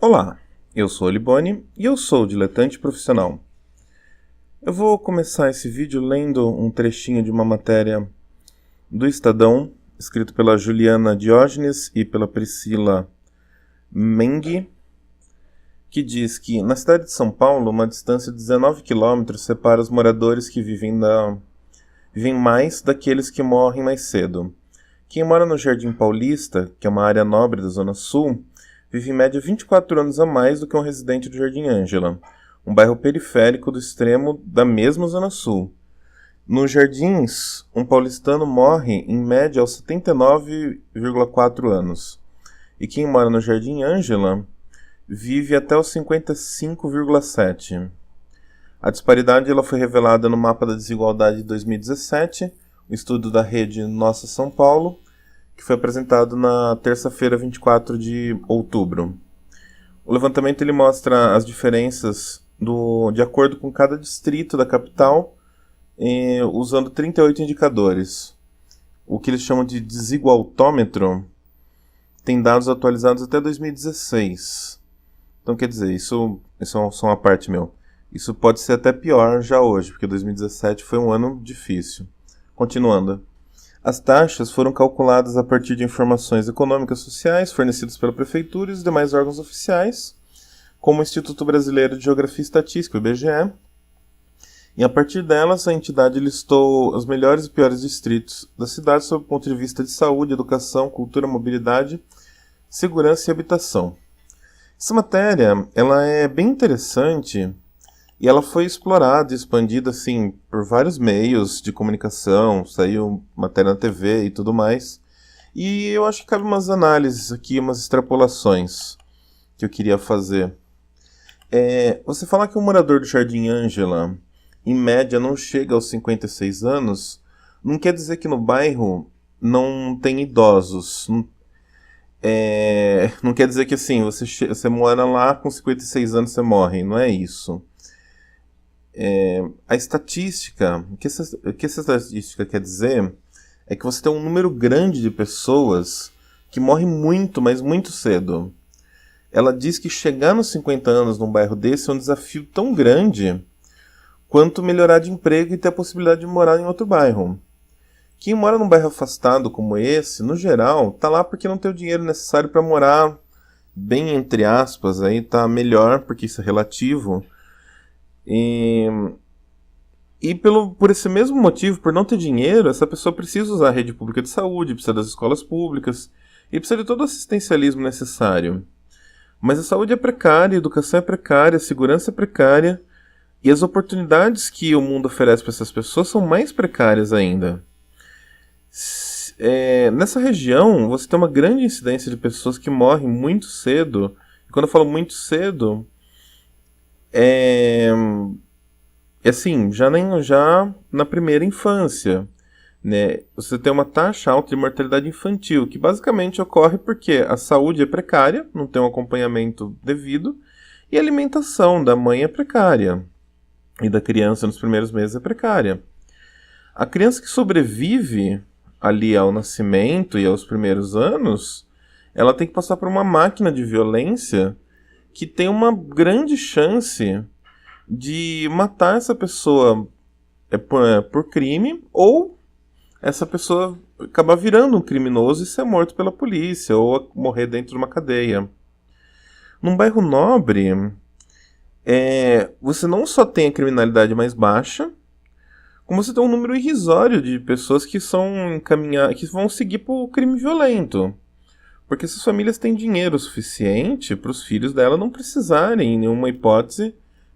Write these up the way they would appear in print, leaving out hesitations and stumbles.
Olá, eu sou o Liboni e eu sou o diletante profissional. Eu vou começar esse vídeo lendo um trechinho de uma matéria do Estadão, escrito pela Juliana Diógenes e pela Priscila Menghi, que diz que na cidade de São Paulo, uma distância de 19 quilômetros separa os moradores que vivem mais daqueles que morrem mais cedo. Quem mora no Jardim Paulista, que é uma área nobre da Zona Sul, vive em média 24 anos a mais do que um residente do Jardim Ângela, um bairro periférico do extremo da mesma Zona Sul. Nos Jardins, um paulistano morre em média aos 79,4 anos, e quem mora no Jardim Ângela vive até os 55,7. A disparidade ela foi revelada no Mapa da Desigualdade de 2017, o estudo da rede Nossa São Paulo, que foi apresentado na terça-feira, 24 de outubro. O levantamento ele mostra as diferenças de acordo com cada distrito da capital, usando 38 indicadores. O que eles chamam de desigualtômetro tem dados atualizados até 2016. Então, quer dizer, isso é só uma parte meu. Isso pode ser até pior já hoje, porque 2017 foi um ano difícil. Continuando. As taxas foram calculadas a partir de informações econômicas sociais fornecidas pela Prefeitura e os demais órgãos oficiais, como o Instituto Brasileiro de Geografia e Estatística, o IBGE, e a partir delas a entidade listou os melhores e piores distritos da cidade sob o ponto de vista de saúde, educação, cultura, mobilidade, segurança e habitação. Essa matéria ela é bem interessante e ela foi explorada e expandida assim, por vários meios de comunicação, saiu matéria na TV e tudo mais. E eu acho que cabe umas análises aqui, umas extrapolações que eu queria fazer. Você falar que um morador do Jardim Ângela, em média, não chega aos 56 anos, não quer dizer que no bairro não tem idosos. Não quer dizer que assim, você mora lá com 56 anos você morre, não é isso. A estatística, o que essa estatística quer dizer é que você tem um número grande de pessoas que morrem muito, mas muito cedo. Ela diz que chegar nos 50 anos num bairro desse é um desafio tão grande quanto melhorar de emprego e ter a possibilidade de morar em outro bairro. Quem mora num bairro afastado como esse, no geral, tá lá porque não tem o dinheiro necessário para morar bem entre aspas, aí tá melhor, porque isso é relativo. Por esse mesmo motivo, por não ter dinheiro, essa pessoa precisa usar a rede pública de saúde, precisa das escolas públicas e precisa de todo o assistencialismo necessário. Mas a saúde é precária, a educação é precária, a segurança é precária e as oportunidades que o mundo oferece para essas pessoas são mais precárias ainda. Nessa região, você tem uma grande incidência de pessoas que morrem muito cedo. E quando eu falo muito cedo, assim, já na primeira infância, né? Você tem uma taxa alta de mortalidade infantil, que basicamente ocorre porque a saúde é precária, não tem um acompanhamento devido, e a alimentação da mãe é precária, e da criança nos primeiros meses é precária. A criança que sobrevive ali ao nascimento e aos primeiros anos, ela tem que passar por uma máquina de violência que tem uma grande chance de matar essa pessoa por crime, ou essa pessoa acabar virando um criminoso e ser morto pela polícia, ou morrer dentro de uma cadeia. Num bairro nobre, você não só tem a criminalidade mais baixa, como você tem um número irrisório de pessoas que que vão seguir para o crime violento. Porque essas famílias têm dinheiro suficiente para os filhos dela não precisarem, em nenhuma hipótese,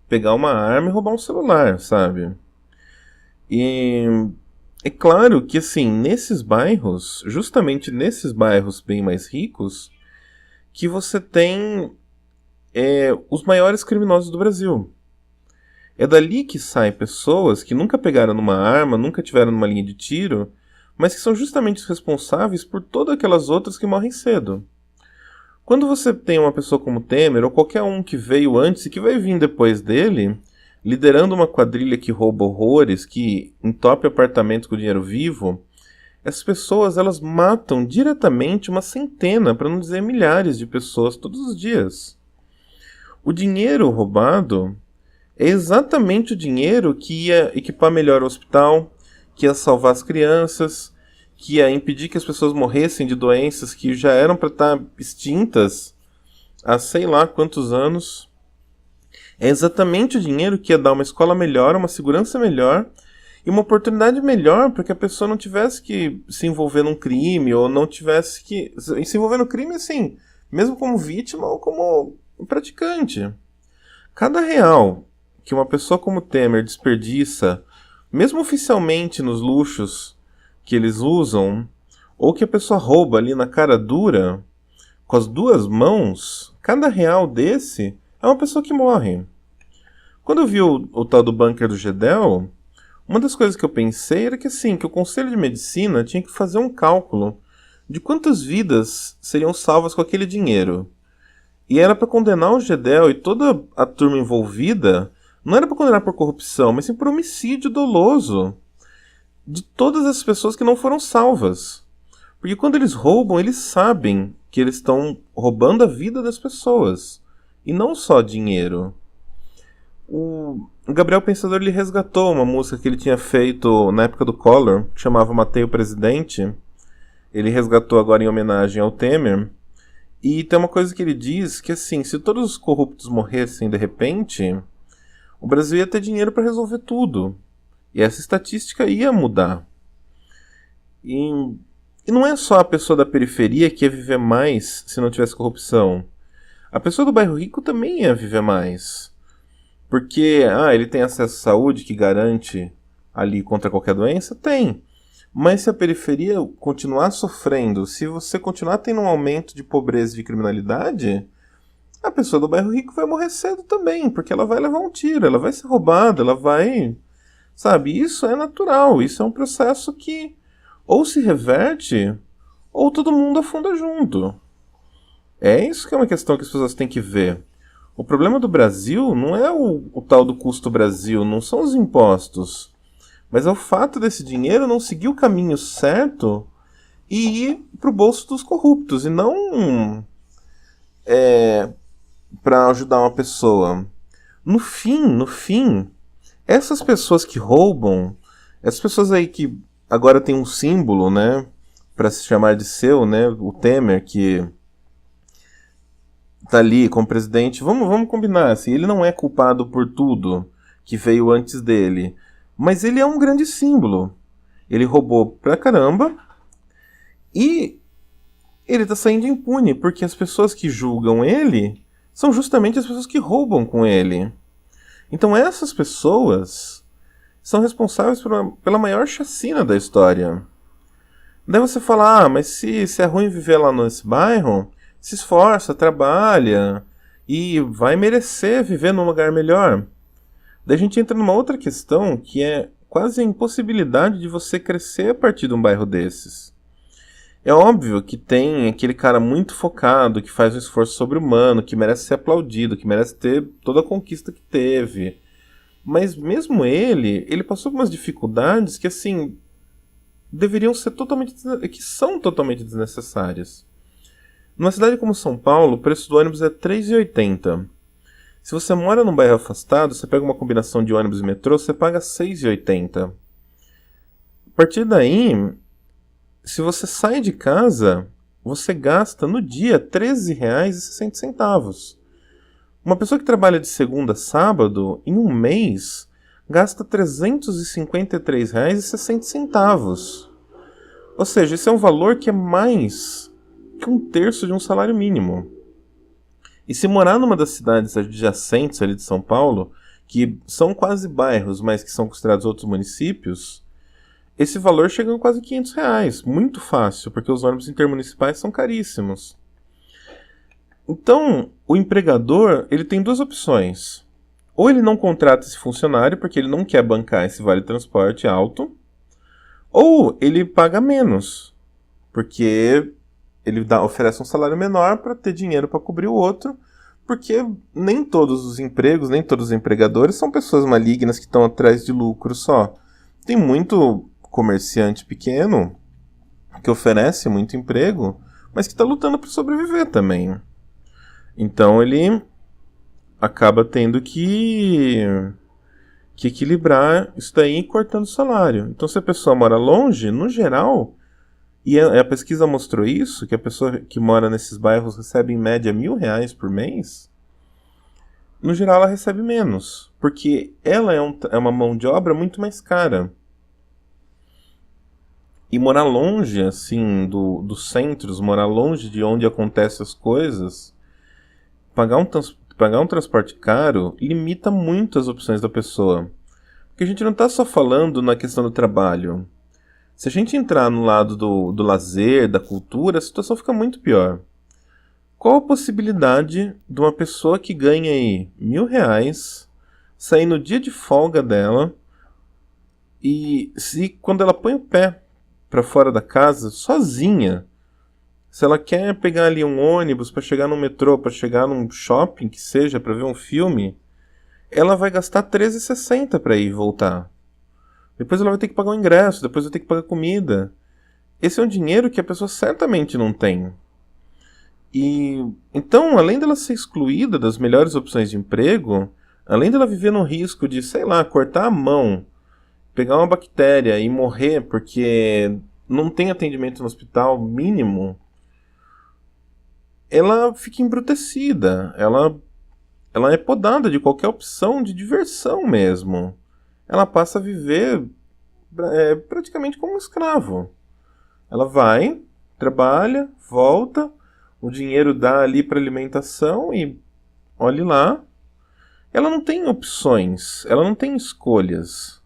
pegar uma arma e roubar um celular, sabe? E é claro que, assim, nesses bairros, justamente nesses bairros bem mais ricos, que você tem os maiores criminosos do Brasil. É dali que saem pessoas que nunca pegaram numa arma, nunca tiveram numa linha de tiro, mas que são justamente os responsáveis por todas aquelas outras que morrem cedo. Quando você tem uma pessoa como Temer, ou qualquer um que veio antes e que vai vir depois dele, liderando uma quadrilha que rouba horrores, que entope apartamentos com dinheiro vivo, essas pessoas elas matam diretamente uma centena, para não dizer milhares de pessoas todos os dias. O dinheiro roubado é exatamente o dinheiro que ia equipar melhor o hospital, que ia salvar as crianças, que ia impedir que as pessoas morressem de doenças que já eram para estar extintas há sei lá quantos anos. É exatamente o dinheiro que ia dar uma escola melhor, uma segurança melhor e uma oportunidade melhor para que a pessoa não tivesse que se envolver num crime ou não tivesse que se envolver no crime assim, mesmo como vítima ou como praticante. Cada real que uma pessoa como Temer desperdiça, mesmo oficialmente nos luxos que eles usam, ou que a pessoa rouba ali na cara dura, com as duas mãos, cada real desse é uma pessoa que morre. Quando eu vi o tal do bunker do Gedel, uma das coisas que eu pensei era que assim, que o Conselho de Medicina tinha que fazer um cálculo de quantas vidas seriam salvas com aquele dinheiro. E era para condenar o Gedel e toda a turma envolvida, não era para condenar por corrupção, mas sim por homicídio doloso de todas as pessoas que não foram salvas. Porque quando eles roubam, eles sabem que eles estão roubando a vida das pessoas. E não só dinheiro. O Gabriel Pensador ele resgatou uma música que ele tinha feito na época do Collor, que chamava Matei o Presidente. Ele resgatou agora em homenagem ao Temer. E tem uma coisa que ele diz que assim, se todos os corruptos morressem de repente, o Brasil ia ter dinheiro para resolver tudo. E essa estatística ia mudar. E não é só a pessoa da periferia que ia viver mais se não tivesse corrupção. A pessoa do bairro rico também ia viver mais. Porque, ele tem acesso à saúde que garante ali contra qualquer doença? Tem. Mas se a periferia continuar sofrendo, se você continuar tendo um aumento de pobreza e de criminalidade, a pessoa do bairro rico vai morrer cedo também, porque ela vai levar um tiro, ela vai ser roubada, ela vai... Sabe, isso é natural, isso é um processo que ou se reverte, ou todo mundo afunda junto. É isso que é uma questão que as pessoas têm que ver. O problema do Brasil não é o tal do custo Brasil, não são os impostos, mas é o fato desse dinheiro não seguir o caminho certo e ir para o bolso dos corruptos, e não para ajudar uma pessoa. No fim, essas pessoas que roubam, essas pessoas aí que agora tem um símbolo, né, para se chamar de seu, né, o Temer, que tá ali como presidente, vamos combinar, assim, ele não é culpado por tudo que veio antes dele, mas ele é um grande símbolo. Ele roubou pra caramba e ele tá saindo impune, porque as pessoas que julgam ele são justamente as pessoas que roubam com ele. Então essas pessoas são responsáveis pela maior chacina da história. Daí você fala, mas se é ruim viver lá nesse bairro, se esforça, trabalha e vai merecer viver num lugar melhor. Daí a gente entra numa outra questão que é quase a impossibilidade de você crescer a partir de um bairro desses. É óbvio que tem aquele cara muito focado, que faz um esforço sobre-humano, que merece ser aplaudido, que merece ter toda a conquista que teve. Mas mesmo ele passou por umas dificuldades que, assim, deveriam ser que são totalmente desnecessárias. Numa cidade como São Paulo, o preço do ônibus é R$ 3,80. Se você mora num bairro afastado, você pega uma combinação de ônibus e metrô, você paga R$ 6,80. A partir daí, se você sai de casa, você gasta no dia R$ 13,60. Uma pessoa que trabalha de segunda a sábado, em um mês, gasta R$ 353,60. Ou seja, esse é um valor que é mais que um terço de um salário mínimo. E se morar numa das cidades adjacentes ali de São Paulo, que são quase bairros, mas que são considerados outros municípios, esse valor chega a quase R$ 500. Muito fácil, porque os ônibus intermunicipais são caríssimos. Então, o empregador ele tem duas opções. Ou ele não contrata esse funcionário porque ele não quer bancar esse vale-transporte alto, ou ele paga menos, porque ele oferece um salário menor para ter dinheiro para cobrir o outro, porque nem todos os empregos, nem todos os empregadores são pessoas malignas que estão atrás de lucro só. Tem muito comerciante pequeno que oferece muito emprego, mas que está lutando para sobreviver também. Então ele acaba tendo que equilibrar isso daí cortando o salário. Então, se a pessoa mora longe, no geral, e a pesquisa mostrou isso, que a pessoa que mora nesses bairros recebe em média R$1.000 por mês, no geral ela recebe menos, porque ela é uma mão de obra muito mais cara. E morar longe, assim, dos centros, morar longe de onde acontecem as coisas, pagar um transporte caro limita muito as opções da pessoa. Porque a gente não está só falando na questão do trabalho. Se a gente entrar no lado do lazer, da cultura, a situação fica muito pior. Qual a possibilidade de uma pessoa que ganha aí R$1.000 sair no dia de folga dela e se quando ela põe o pé para fora da casa, sozinha, se ela quer pegar ali um ônibus para chegar no metrô, para chegar num shopping que seja, para ver um filme, ela vai gastar R$13,60 para ir e voltar. Depois ela vai ter que pagar o ingresso, depois vai ter que pagar comida. Esse é um dinheiro que a pessoa certamente não tem. E então, além dela ser excluída das melhores opções de emprego, além dela viver no risco de, sei lá, cortar a mão, pegar uma bactéria e morrer porque não tem atendimento no hospital mínimo, ela fica embrutecida, ela é podada de qualquer opção de diversão mesmo. Ela passa a viver praticamente como um escravo. Ela vai, trabalha, volta, o dinheiro dá ali para alimentação e olhe lá. Ela não tem opções, ela não tem escolhas.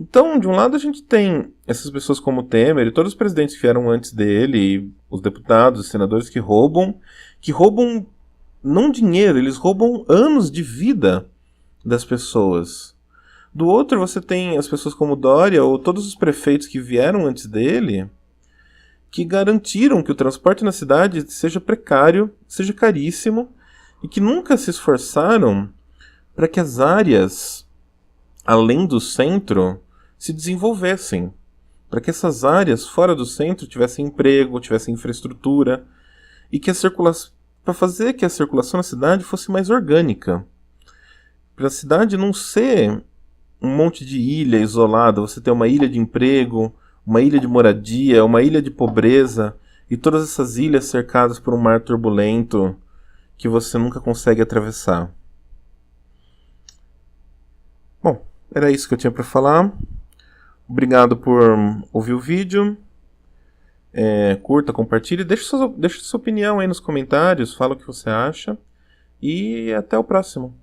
Então, de um lado a gente tem essas pessoas como o Temer e todos os presidentes que vieram antes dele, e os deputados, os senadores que roubam não dinheiro, eles roubam anos de vida das pessoas. Do outro você tem as pessoas como Dória ou todos os prefeitos que vieram antes dele, que garantiram que o transporte na cidade seja precário, seja caríssimo, e que nunca se esforçaram para que as áreas além do centro se desenvolvessem, para que essas áreas fora do centro tivessem emprego, tivessem infraestrutura, e que para fazer que a circulação na cidade fosse mais orgânica. Para a cidade não ser um monte de ilha isolada, você ter uma ilha de emprego, uma ilha de moradia, uma ilha de pobreza, e todas essas ilhas cercadas por um mar turbulento que você nunca consegue atravessar. Bom, era isso que eu tinha para falar. Obrigado por ouvir o vídeo. Curta, compartilhe, deixe sua opinião aí nos comentários, fala o que você acha. E até o próximo.